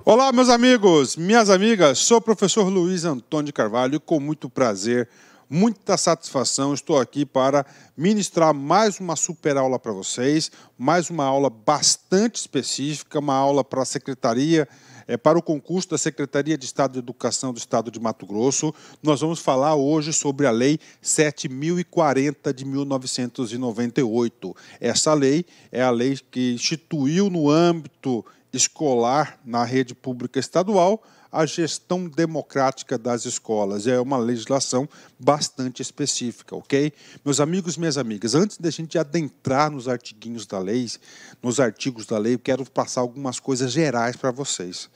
Olá, meus amigos, minhas amigas, sou o professor Luiz Antônio de Carvalho e com muito prazer, muita satisfação, estou aqui para ministrar mais uma super aula para vocês, mais uma aula bastante específica, uma aula para a Secretaria, para o concurso da Secretaria de Estado de Educação do Estado de Mato Grosso. Nós vamos falar hoje sobre a Lei 7.040 de 1998. Essa lei é a lei que instituiu no âmbito escolar, na rede pública estadual, a gestão democrática das escolas. É uma legislação bastante específica, ok? Meus amigos e minhas amigas, antes de a gente adentrar nos artiguinhos da lei, nos artigos da lei, eu quero passar algumas coisas gerais para vocês.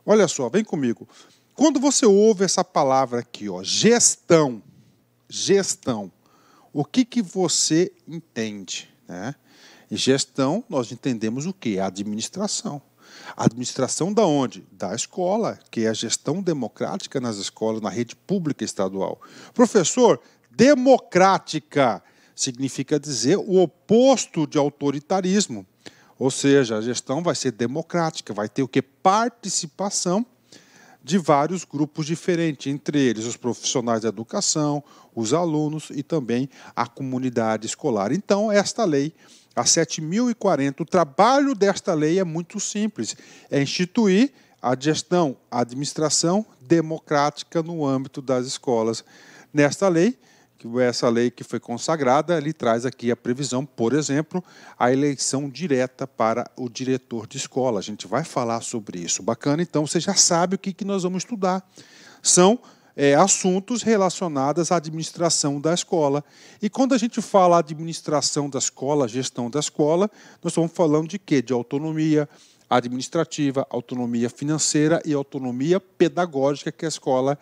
Olha só, vem comigo. Quando você ouve essa palavra aqui, ó, gestão, o que você entende, né? E gestão, nós entendemos o quê? A administração. A administração da onde? Da escola, que é a gestão democrática nas escolas, na rede pública estadual. Professor, democrática significa dizer o oposto de autoritarismo. Ou seja, a gestão vai ser democrática, vai ter o quê? Participação de vários grupos diferentes, entre eles os profissionais da educação, os alunos e também a comunidade escolar. Então, esta lei, a 7.040, o trabalho desta lei é muito simples, é instituir a gestão, a administração democrática no âmbito das escolas. Nesta lei, essa lei que foi consagrada, ele traz aqui a previsão, por exemplo, a eleição direta para o diretor de escola. A gente vai falar sobre isso. Bacana? Então, você já sabe o que nós vamos estudar. São assuntos relacionados à administração da escola. E quando a gente fala administração da escola, gestão da escola, nós estamos falando de quê? De autonomia administrativa, autonomia financeira e autonomia pedagógica que a escola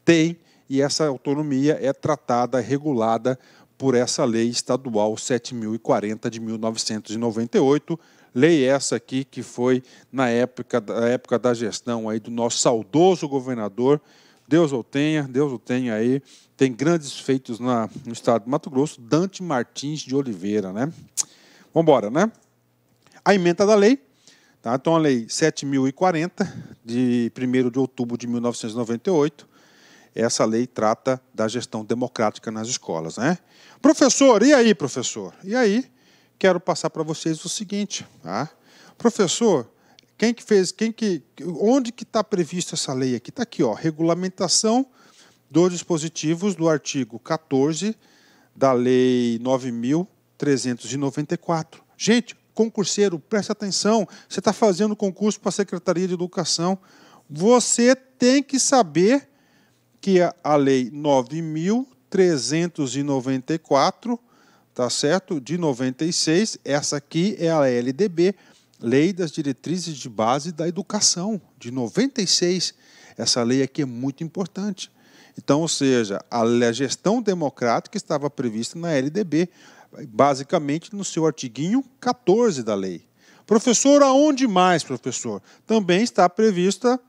tem. E essa autonomia é tratada, regulada por essa lei estadual 7.040 de 1998, lei essa aqui que foi na época da gestão aí do nosso saudoso governador, Deus o tenha aí, tem grandes feitos no estado de Mato Grosso, Dante Martins de Oliveira, né? Vamos embora, né? A ementa da lei, tá? Então a lei 7.040 de 1º de outubro de 1998, essa lei trata da gestão democrática nas escolas, né? Professor, e aí, professor? E aí, quero passar para vocês o seguinte, tá? Professor, onde que está prevista essa lei aqui? Está aqui, ó, regulamentação dos dispositivos do artigo 14 da Lei 9.394. Gente, concurseiro, preste atenção, você está fazendo concurso para a Secretaria de Educação, você tem que saber que a Lei 9.394, tá certo? De 96, essa aqui é a LDB, Lei das Diretrizes de Base da Educação, de 96. Essa lei aqui é muito importante. Então, ou seja, a gestão democrática estava prevista na LDB, basicamente no seu artiguinho 14 da lei. Professor, aonde mais, professor? Também está prevista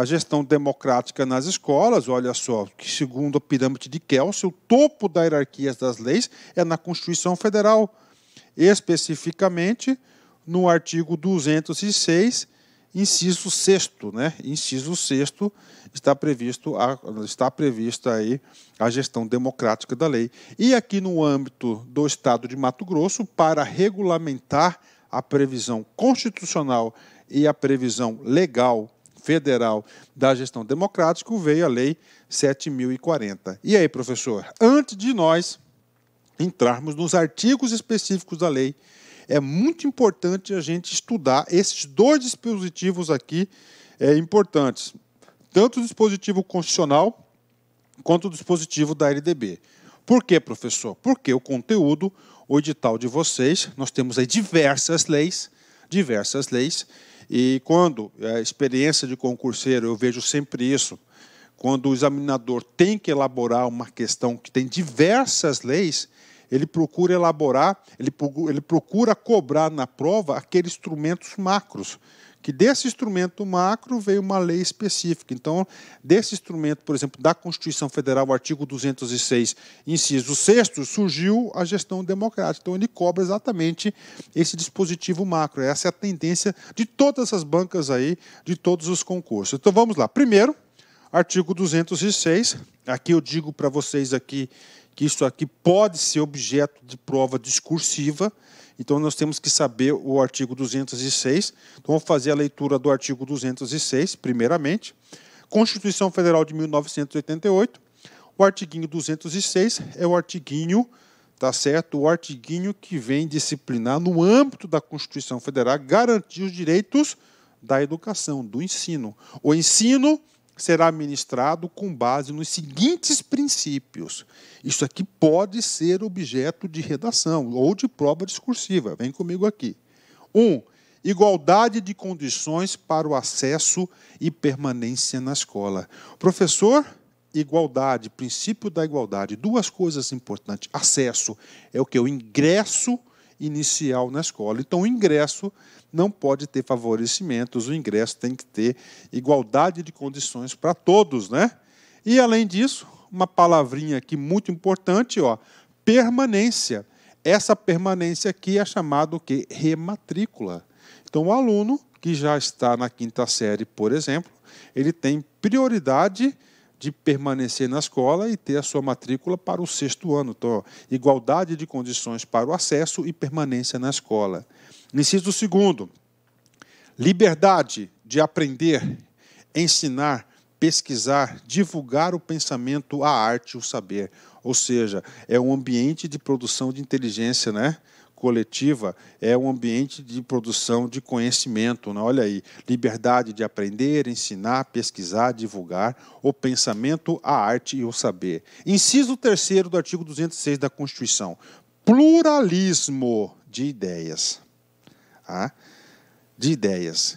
a gestão democrática nas escolas. Olha só, que segundo a pirâmide de Kelsen, o topo da hierarquia das leis é na Constituição Federal, especificamente no artigo 206, inciso 6º, né? Inciso 6º está prevista aí a gestão democrática da lei. E aqui no âmbito do Estado de Mato Grosso, para regulamentar a previsão constitucional e a previsão legal federal da gestão democrática, veio a Lei 7.040. E aí, professor, antes de nós entrarmos nos artigos específicos da lei, é muito importante a gente estudar esses dois dispositivos aqui importantes, tanto o dispositivo constitucional quanto o dispositivo da LDB. Por quê, professor? Porque o conteúdo, o edital de vocês, nós temos aí diversas leis, e quando a experiência de concurseiro, eu vejo sempre isso, quando o examinador tem que elaborar uma questão que tem diversas leis, ele procura elaborar, ele procura cobrar na prova aqueles instrumentos macros, que desse instrumento macro veio uma lei específica. Então, desse instrumento, por exemplo, da Constituição Federal, o artigo 206, inciso 6º, surgiu a gestão democrática. Então, ele cobra exatamente esse dispositivo macro. Essa é a tendência de todas as bancas aí, de todos os concursos. Então, vamos lá. Primeiro, artigo 206. Aqui eu digo para vocês aqui que isso aqui pode ser objeto de prova discursiva. Então, nós temos que saber o artigo 206. Então, vamos fazer a leitura do artigo 206, primeiramente. Constituição Federal de 1988. O artiguinho 206 é o artiguinho, tá certo? O artiguinho que vem disciplinar, no âmbito da Constituição Federal, garantir os direitos da educação, do ensino. O ensino será ministrado com base nos seguintes princípios. Isso aqui pode ser objeto de redação ou de prova discursiva. Vem comigo aqui. 1. Igualdade de condições para o acesso e permanência na escola. Professor, igualdade, princípio da igualdade. Duas coisas importantes. Acesso é o que? O ingresso inicial na escola. Então, o ingresso não pode ter favorecimentos, o ingresso tem que ter igualdade de condições para todos, né? E, além disso, uma palavrinha aqui muito importante, ó, permanência. Essa permanência aqui é chamada o quê? Rematrícula. Então, o aluno que já está na 5ª série, por exemplo, ele tem prioridade de permanecer na escola e ter a sua matrícula para o 6º ano. Então, ó, igualdade de condições para o acesso e permanência na escola. Inciso 2º, liberdade de aprender, ensinar, pesquisar, divulgar o pensamento, a arte, o saber. Ou seja, é um ambiente de produção de inteligência, né, coletiva, é um ambiente de produção de conhecimento. Né? Olha aí, liberdade de aprender, ensinar, pesquisar, divulgar o pensamento, a arte e o saber. Inciso 3º do artigo 206 da Constituição, pluralismo de ideias. De ideias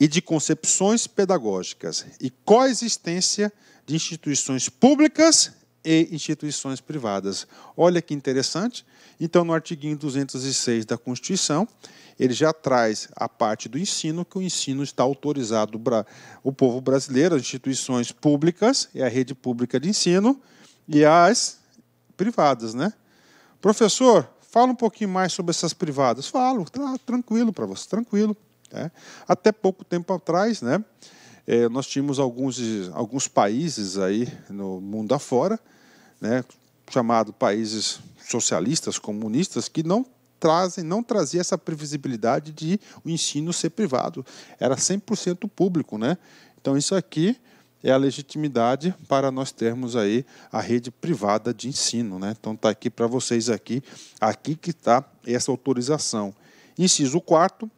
e de concepções pedagógicas e coexistência de instituições públicas e instituições privadas. Olha que interessante. Então, no artiguinho 206 da Constituição, ele já traz a parte do ensino, que o ensino está autorizado o povo brasileiro, as instituições públicas, é a rede pública de ensino, e as privadas, né? Professor, fala um pouquinho mais sobre essas privadas. Falo, tranquilo para você, tranquilo. Né? Até pouco tempo atrás, né, nós tínhamos alguns países aí no mundo afora, né, chamados países socialistas, comunistas, que não trazia essa previsibilidade de o ensino ser privado. Era 100% público, né? Então, isso aqui é a legitimidade para nós termos aí a rede privada de ensino, né? Então, está aqui para vocês aqui que está essa autorização. Inciso 4º,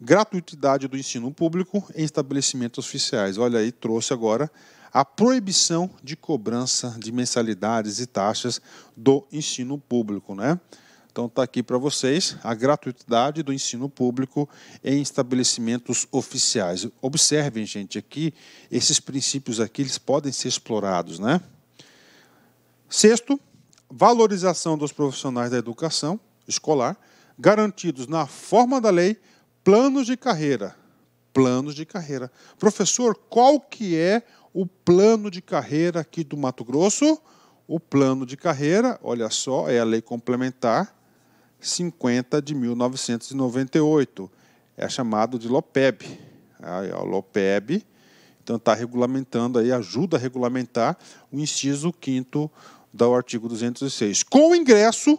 gratuidade do ensino público em estabelecimentos oficiais. Olha aí, trouxe agora a proibição de cobrança de mensalidades e taxas do ensino público, né? Então, está aqui para vocês a gratuidade do ensino público em estabelecimentos oficiais. Observem, gente, aqui, esses princípios aqui, eles podem ser explorados, né? 6º, valorização dos profissionais da educação escolar, garantidos na forma da lei, planos de carreira. Planos de carreira. Professor, qual que é o plano de carreira aqui do Mato Grosso? O plano de carreira, olha só, é a lei complementar 50 de 1998. É chamado de LOPEB. A LOPEB, então, está regulamentando, aí, ajuda a regulamentar o inciso 5º do artigo 206. Com ingresso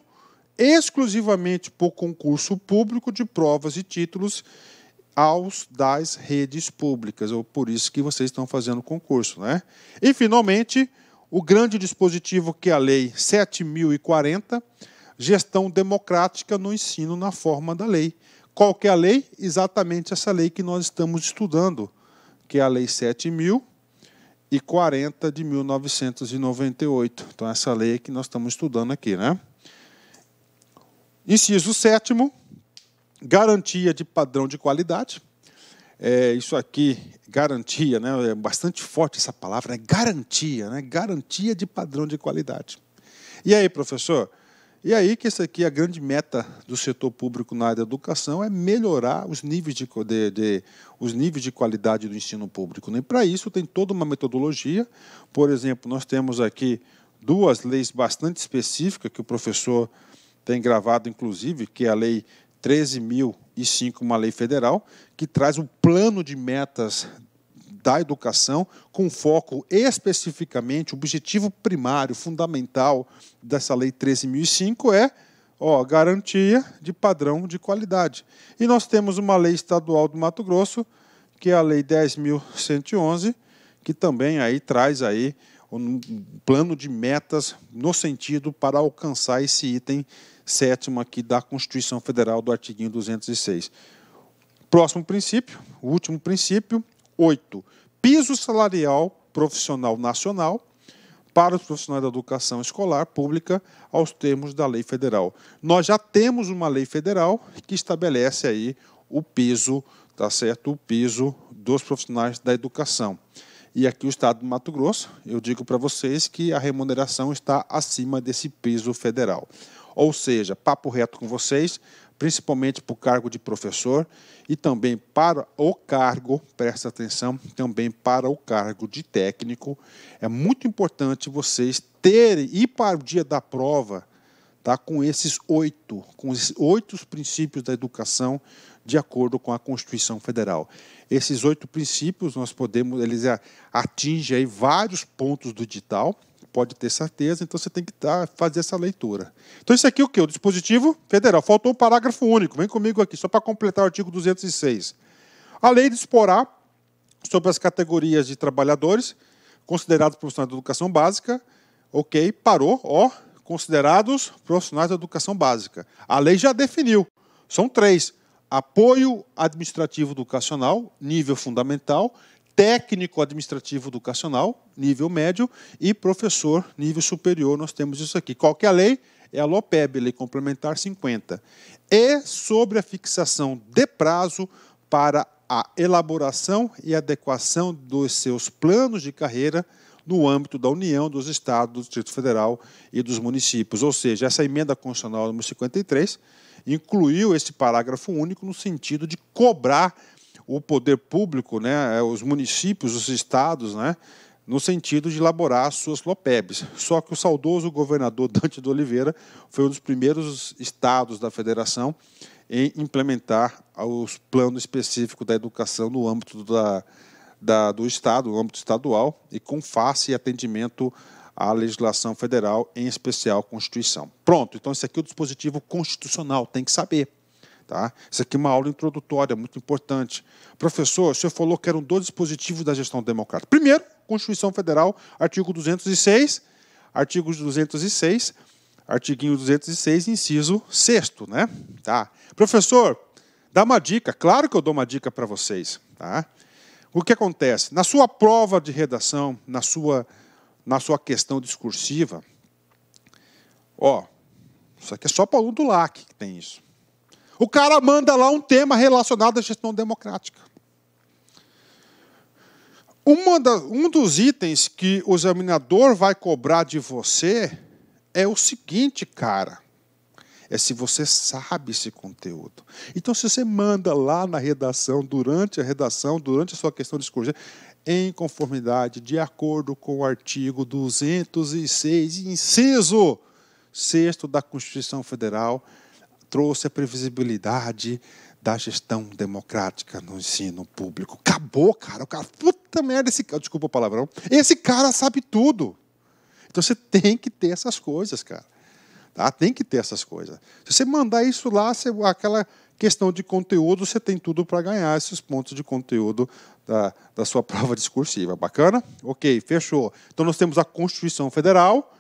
exclusivamente por concurso público de provas e títulos das redes públicas, ou por isso que vocês estão fazendo concurso, né? E, finalmente, o grande dispositivo que é a Lei 7.040, gestão democrática no ensino na forma da lei. Qual que é a lei? Exatamente essa lei que nós estamos estudando, que é a Lei 7.040 de 1998. Então, essa lei que nós estamos estudando aqui, né? Inciso 7º, garantia de padrão de qualidade. Isso aqui, garantia, né? É bastante forte essa palavra, garantia, né? Garantia de padrão de qualidade. E aí, professor, E aí que essa aqui, a grande meta do setor público na área da educação é melhorar os níveis de qualidade do ensino público. E para isso tem toda uma metodologia. Por exemplo, nós temos aqui 2 leis bastante específicas que o professor tem gravado, inclusive, que é a Lei 13.005, uma lei federal, que traz um plano de metas da educação, com foco especificamente, o objetivo primário, fundamental dessa Lei 13.005 é garantia de padrão de qualidade. E nós temos uma lei estadual do Mato Grosso, que é a Lei 10.111, que também aí traz aí um plano de metas no sentido para alcançar esse item 7º aqui da Constituição Federal, do artiguinho 206. Próximo princípio, o último princípio, 8. Piso salarial profissional nacional para os profissionais da educação escolar pública aos termos da lei federal. Nós já temos uma lei federal que estabelece aí o piso, tá certo? O piso dos profissionais da educação. E aqui o Estado do Mato Grosso, eu digo para vocês que a remuneração está acima desse piso federal. Ou seja, papo reto com vocês, principalmente para o cargo de professor e também para o cargo, presta atenção, também para o cargo de técnico. É muito importante vocês ir para o dia da prova, tá, com esses 8 princípios da educação de acordo com a Constituição Federal. Esses 8 princípios, eles atingem aí vários pontos do edital, pode ter certeza, então você tem que fazer essa leitura. Então, isso aqui é o quê? O dispositivo federal. Faltou um parágrafo único. Vem comigo aqui, só para completar o artigo 206. A lei disporá sobre as categorias de trabalhadores considerados profissionais da educação básica, ok, parou, considerados profissionais da educação básica. A lei já definiu. São 3. Apoio administrativo educacional, nível fundamental, técnico administrativo educacional, nível médio, e professor, nível superior. Nós temos isso aqui. Qual que é a lei? É a LOPEB, Lei Complementar 50. E sobre a fixação de prazo para a elaboração e adequação dos seus planos de carreira no âmbito da União, dos Estados, do Distrito Federal e dos municípios. Ou seja, essa emenda constitucional número 53 incluiu esse parágrafo único no sentido de cobrar o poder público, né, os municípios, os estados, né, no sentido de elaborar as suas LOPEBs. Só que o saudoso governador Dante de Oliveira foi um dos primeiros estados da federação em implementar os planos específicos da educação no âmbito do Estado, no âmbito estadual, e com face e atendimento à legislação federal, em especial à Constituição. Pronto, então esse aqui é o dispositivo constitucional, tem que saber. Tá? Isso aqui é uma aula introdutória, muito importante. Professor, o senhor falou que eram 2 dispositivos da gestão democrática. Primeiro, Constituição Federal, artigo 206, artiguinho 206, inciso 6º, né? Tá. Professor, dá uma dica. Claro que eu dou uma dica para vocês. Tá? O que acontece? Na sua prova de redação, na sua questão discursiva, isso aqui é só para o aluno do LAC que tem isso. O cara manda lá um tema relacionado à gestão democrática. Um dos itens que o examinador vai cobrar de você é o seguinte, cara. É se você sabe esse conteúdo. Então, se você manda lá na redação, durante a sua questão discursiva, em conformidade, de acordo com o artigo 206, inciso 6º da Constituição Federal, trouxe a previsibilidade da gestão democrática no ensino público. Acabou, cara. O cara, puta merda, desculpa o palavrão. Esse cara sabe tudo. Então você tem que ter essas coisas, cara. Tá? Tem que ter essas coisas. Se você mandar isso lá, aquela questão de conteúdo, você tem tudo para ganhar esses pontos de conteúdo da sua prova discursiva. Bacana? Ok, fechou. Então nós temos a Constituição Federal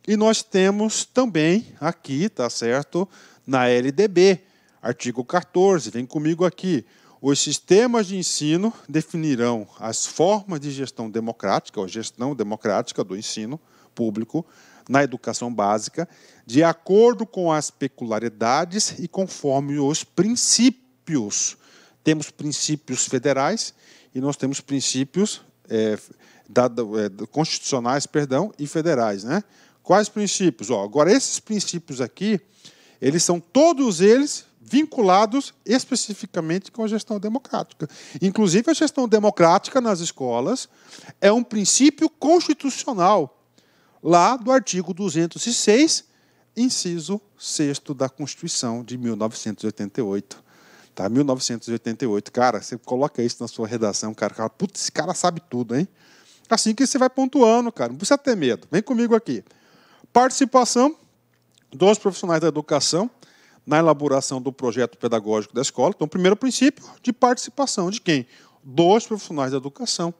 e nós temos também aqui, tá certo? Na LDB, artigo 14, vem comigo aqui. Os sistemas de ensino definirão as formas de gestão democrática, ou gestão democrática do ensino público na educação básica, de acordo com as peculiaridades e conforme os princípios. Temos princípios federais e nós temos princípios constitucionais, e federais, né? Quais princípios? Agora, esses princípios aqui, eles são todos eles vinculados especificamente com a gestão democrática. Inclusive, a gestão democrática nas escolas é um princípio constitucional, lá do artigo 206, inciso 6º da Constituição de 1988. Tá? 1988. Cara, você coloca isso na sua redação, cara, putz, esse cara sabe tudo, hein? Assim que você vai pontuando, cara, não precisa ter medo. Vem comigo aqui. Participação dos profissionais da educação na elaboração do projeto pedagógico da escola. Então, primeiro princípio de participação de quem? Dos profissionais da educação.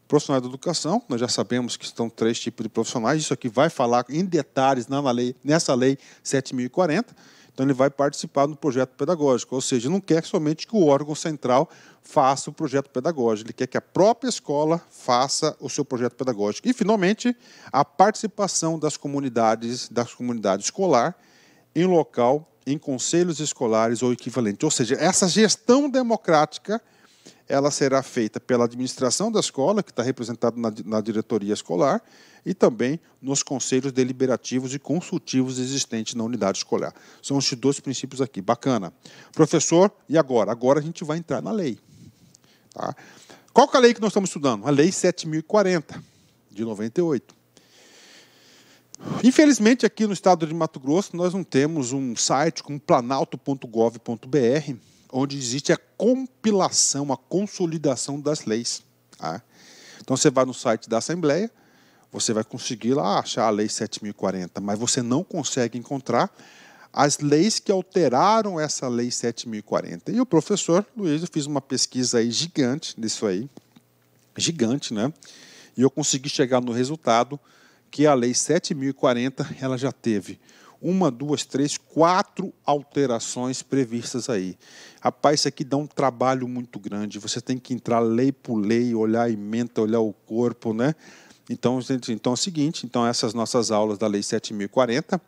Profissionais da educação, nós já sabemos que estão 3 tipos de profissionais, isso aqui vai falar em detalhes nessa lei 7.040, então ele vai participar do projeto pedagógico, ou seja, não quer somente que o órgão central faça o projeto pedagógico, ele quer que a própria escola faça o seu projeto pedagógico. E, finalmente, a participação da comunidade escolar em local, em conselhos escolares ou equivalente. Ou seja, essa gestão democrática ela será feita pela administração da escola, que está representada na diretoria escolar, e também nos conselhos deliberativos e consultivos existentes na unidade escolar. São esses 2 princípios aqui. Bacana. Professor, e agora? Agora a gente vai entrar na lei. Tá? Qual que é a lei que nós estamos estudando? A Lei 7.040, de 98. Infelizmente, aqui no estado de Mato Grosso, nós não temos um site como planalto.gov.br, onde existe a compilação, a consolidação das leis. Tá? Então, você vai no site da Assembleia, você vai conseguir lá achar a Lei 7.040, mas você não consegue encontrar as leis que alteraram essa Lei 7.040. E o professor Luiz, eu fiz uma pesquisa aí gigante disso aí, gigante, né? E eu consegui chegar no resultado que a Lei 7.040 ela já teve 1, 2, 3, 4 alterações previstas aí. Rapaz, isso aqui dá um trabalho muito grande. Você tem que entrar lei por lei, olhar a ementa, olhar o corpo, né? Então é o seguinte, então essas nossas aulas da Lei 7.040,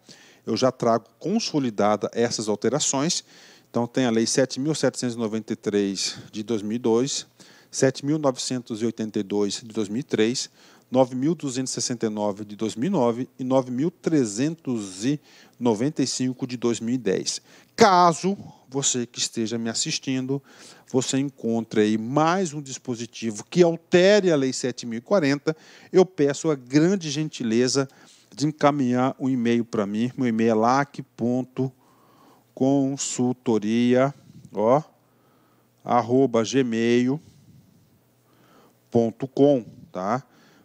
eu já trago consolidada essas alterações. Então tem a Lei 7.793 de 2002, 7.982 de 2003, 9.269 de 2009 e 9.395 de 2010. Caso você que esteja me assistindo, você encontre aí mais um dispositivo que altere a Lei 7.040, eu peço a grande gentileza de encaminhar um e-mail para mim. Meu e-mail é lac.consultoria@gmail.com, tá?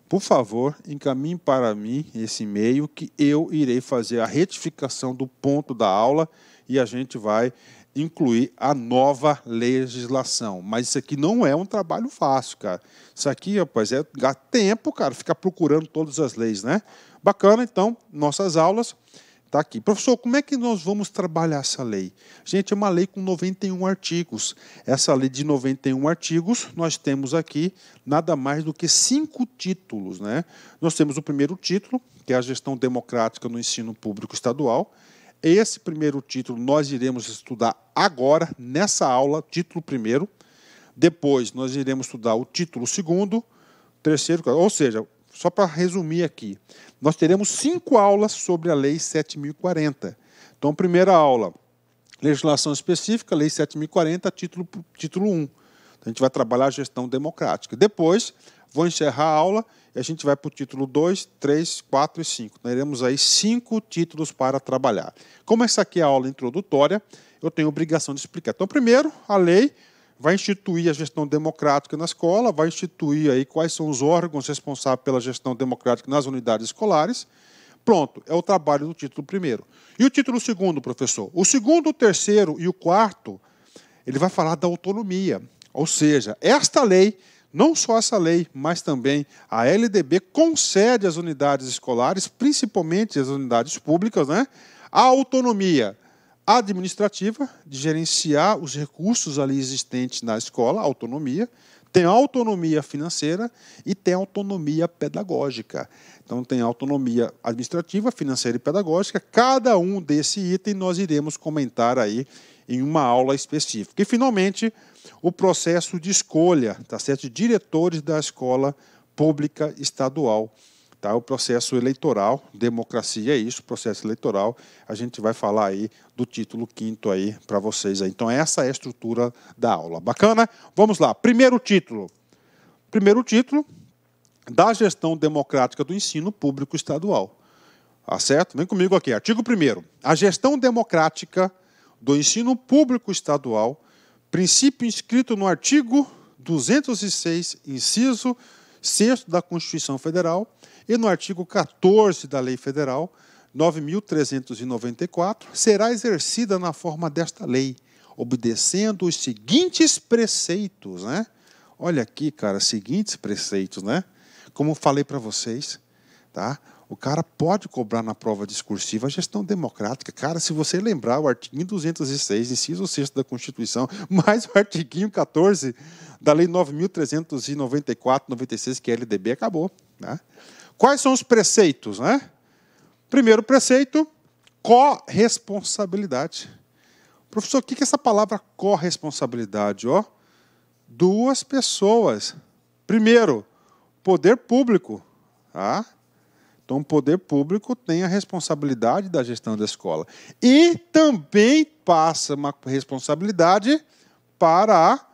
Por favor, encaminhe para mim esse e-mail que eu irei fazer a retificação do ponto da aula e a gente vai incluir a nova legislação. Mas isso aqui não é um trabalho fácil, cara. Isso aqui, rapaz, é tempo, cara, ficar procurando todas as leis, né? Bacana, então, nossas aulas está aqui. Professor, como é que nós vamos trabalhar essa lei? Gente, é uma lei com 91 artigos. Essa lei de 91 artigos, nós temos aqui nada mais do que 5 títulos, né? Nós temos o primeiro título, que é a gestão democrática no ensino público estadual. Esse primeiro título nós iremos estudar agora, nessa aula, título primeiro. Depois, nós iremos estudar o título segundo, terceiro, ou seja, só para resumir aqui, nós teremos 5 aulas sobre a Lei 7.040. Então, primeira aula, legislação específica, Lei 7.040, título 1. Então, a gente vai trabalhar a gestão democrática. Depois, vou encerrar a aula e a gente vai para o título 2, 3, 4 e 5. Nós teremos aí 5 títulos para trabalhar. Como essa aqui é a aula introdutória, eu tenho a obrigação de explicar. Então, primeiro, a lei vai instituir a gestão democrática na escola, vai instituir aí quais são os órgãos responsáveis pela gestão democrática nas unidades escolares. Pronto, é o trabalho do título primeiro. E o título segundo, professor? O segundo, o terceiro e o quarto, ele vai falar da autonomia. Ou seja, esta lei, não só essa lei, mas também a LDB concede às unidades escolares, principalmente às unidades públicas, né, a autonomia administrativa, de gerenciar os recursos ali existentes na escola, autonomia, tem autonomia financeira e tem autonomia pedagógica. Então, tem autonomia administrativa, financeira e pedagógica. Cada um desse item nós iremos comentar aí em uma aula específica. E, finalmente, o processo de escolha, tá certo, de diretores da escola pública estadual. Tá? O processo eleitoral, democracia é isso, processo eleitoral. A gente vai falar aí do título 5º aí para vocês aí. Então essa é a estrutura da aula. Bacana? Vamos lá. Primeiro título. Primeiro título da gestão democrática do ensino público estadual. Tá certo? Vem comigo aqui. Artigo 1º. A gestão democrática do ensino público estadual, princípio inscrito no artigo 206, inciso 6º da Constituição Federal e no artigo 14 da Lei Federal 9.394, será exercida na forma desta lei, obedecendo os seguintes preceitos, né? Olha aqui, cara, seguintes preceitos, né? Como falei para vocês, tá? O cara pode cobrar na prova discursiva a gestão democrática. Cara, se você lembrar o artigo 206, inciso 6º da Constituição, mais o artigo 14 da Lei 9.394, 96, que é a LDB, acabou. Né? Quais são os preceitos? Né? Primeiro preceito, corresponsabilidade. Professor, o que é essa palavra corresponsabilidade? Ó, duas pessoas. Primeiro, poder público. Tá? Então, o poder público tem a responsabilidade da gestão da escola. E também passa uma responsabilidade para a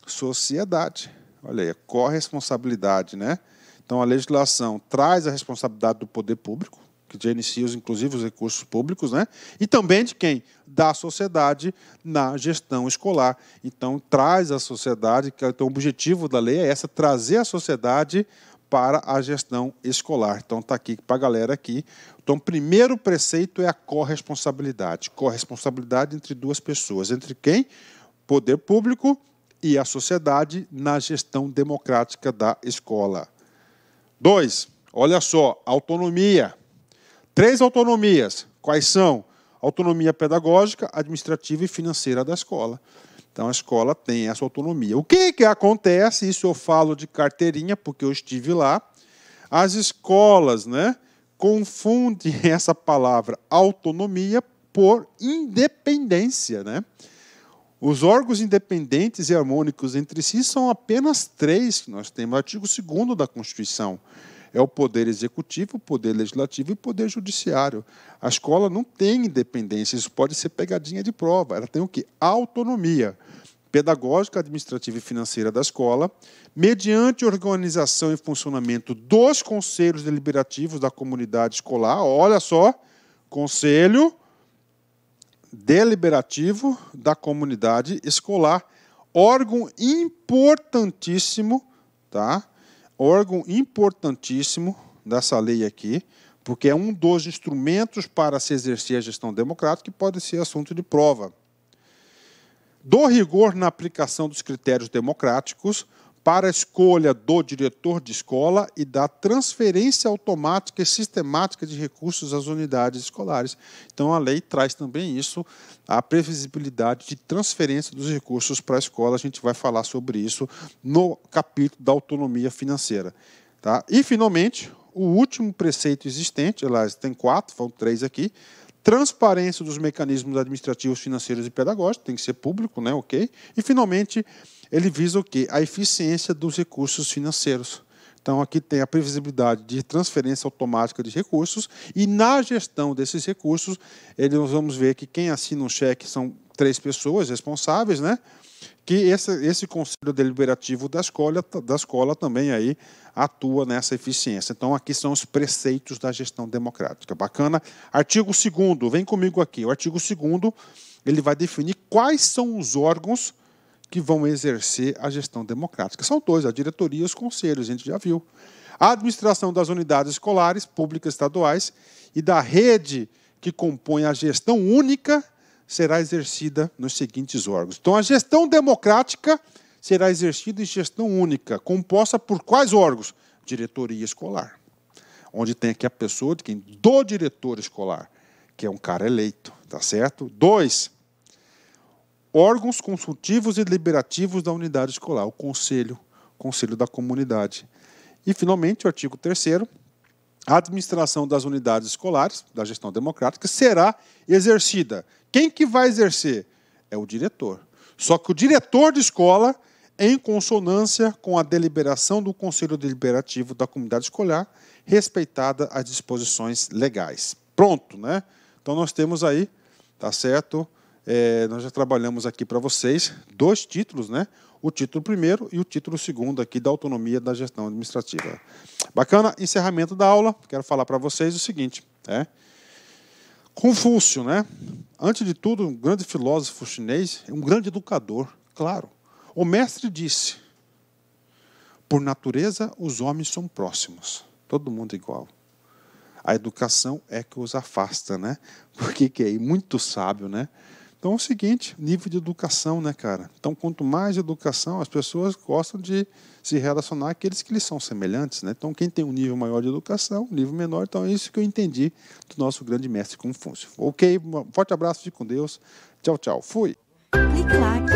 sociedade. Olha aí, corresponsabilidade, né? Então, a legislação traz a responsabilidade do poder público, que já inicia, inclusive, os recursos públicos, né? E também de quem? Da sociedade na gestão escolar. Então, traz a sociedade, então, o objetivo da lei é essa, trazer a sociedade para a gestão escolar. Então, está aqui para a galera aqui. Então, o primeiro preceito é a corresponsabilidade. Corresponsabilidade entre duas pessoas. Entre quem? Poder público e a sociedade na gestão democrática da escola. 2, olha só, autonomia. 3 autonomias. Quais são? Autonomia pedagógica, administrativa e financeira da escola. Então, a escola tem essa autonomia. O que acontece? Isso eu falo de carteirinha, porque eu estive lá. As escolas, né, confundem essa palavra autonomia por independência. Né? Os órgãos independentes e harmônicos entre si são apenas 3 que nós temos. O artigo 2º da Constituição. É o poder executivo, o poder legislativo e o poder judiciário. A escola não tem independência, isso pode ser pegadinha de prova. Ela tem o quê? Autonomia pedagógica, administrativa e financeira da escola, mediante organização e funcionamento dos conselhos deliberativos da comunidade escolar. Olha só, conselho deliberativo da comunidade escolar, órgão importantíssimo, tá? Órgão importantíssimo dessa lei aqui, porque é um dos instrumentos para se exercer a gestão democrática que pode ser assunto de prova. Do rigor na aplicação dos critérios democráticos para a escolha do diretor de escola e da transferência automática e sistemática de recursos às unidades escolares. Então, a lei traz também isso, a previsibilidade de transferência dos recursos para a escola. A gente vai falar sobre isso no capítulo da autonomia financeira. Tá? E, finalmente, o último preceito existente, aliás, tem 4, vão 3 aqui, transparência dos mecanismos administrativos, financeiros e pedagógicos, tem que ser público, né? Ok? E, finalmente, ele visa o quê? A eficiência dos recursos financeiros. Então, aqui tem a previsibilidade de transferência automática de recursos e, na gestão desses recursos, nós vamos ver que quem assina um cheque são 3 pessoas responsáveis, né? Que esse conselho deliberativo da escola também aí atua nessa eficiência. Então, aqui são os preceitos da gestão democrática. Bacana? Artigo 2º, vem comigo aqui. O artigo 2º, ele vai definir quais são os órgãos que vão exercer a gestão democrática. São 2, a diretoria e os conselhos, a gente já viu. A administração das unidades escolares, públicas estaduais, e da rede que compõe a gestão única será exercida nos seguintes órgãos. Então, a gestão democrática será exercida em gestão única, composta por quais órgãos? Diretoria escolar, onde tem aqui a pessoa do diretor escolar, que é um cara eleito, tá certo? 2, órgãos consultivos e deliberativos da unidade escolar, o conselho da comunidade. E, finalmente, o artigo 3º, a administração das unidades escolares, da gestão democrática, será exercida. Quem que vai exercer? É o diretor. Só que o diretor de escola em consonância com a deliberação do Conselho Deliberativo da comunidade escolar, respeitada as disposições legais. Pronto, né? Então, nós temos aí, tá certo? Nós já trabalhamos aqui para vocês 2 títulos, né? O título 1º e o título 2º aqui da autonomia da gestão administrativa. Bacana, encerramento da aula. Quero falar para vocês o seguinte, Confúcio, né? Antes de tudo, um grande filósofo chinês, um grande educador, claro. O mestre disse: por natureza, os homens são próximos, todo mundo igual. A educação é que os afasta, né? Porque que é muito sábio, né? Então é o seguinte, nível de educação, né, cara? Então, quanto mais educação, as pessoas gostam de se relacionar com aqueles que lhes são semelhantes, né? Então, quem tem um nível maior de educação, um nível menor, então é isso que eu entendi do nosso grande mestre Confúcio. Ok, um forte abraço, fique com Deus. Tchau, tchau. Fui. Clique like.